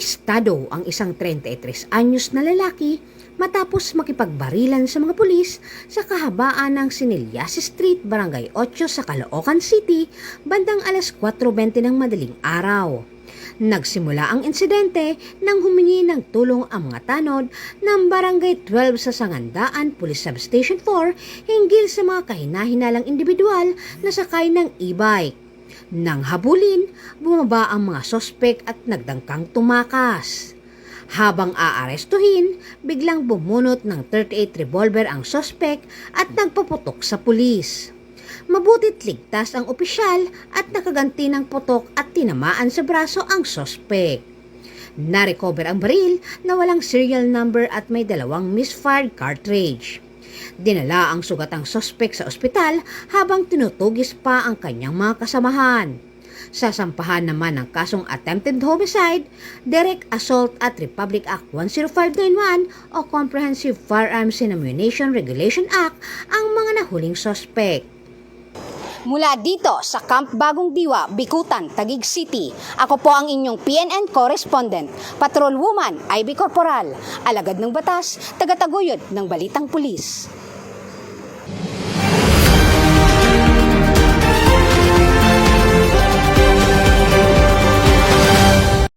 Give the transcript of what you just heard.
Arestado ang isang 33 anyos na lalaki matapos makipagbarilan sa mga pulis sa kahabaan ng Sinillas Street, Barangay 8 sa Caloocan City, bandang alas 4:20 ng madaling araw. Nagsimula ang insidente nang humingi ng tulong ang mga tanod ng Barangay 12 sa Sangandaan Police Substation 4 hinggil sa mga kahinahinalang individual na sakay ng e-bike. Nang habulin, bumaba ang mga sospek at nagdangkang tumakas. Habang aarestuhin, biglang bumunot ng 38 revolver ang sospek at nagpaputok sa pulis. Mabuti't ligtas ang opisyal at nakaganti ng putok at tinamaan sa braso ang sospek. Narecover ang baril na walang serial number at may 2 misfired cartridge. Dinala ang sugatang sospek sa ospital habang tinutugis pa ang kanyang mga kasamahan. Sasampahan naman ng kasong attempted homicide, direct assault at Republic Act 10591 o Comprehensive Firearms and Ammunition Regulation Act ang mga nahuling sospek. Mula dito sa Camp Bagong Diwa, Bikutan, Taguig City, ako po ang inyong PNN correspondent, Patrolwoman Ivy Corporal, alagad ng batas, tagataguyod ng Balitang Pulis.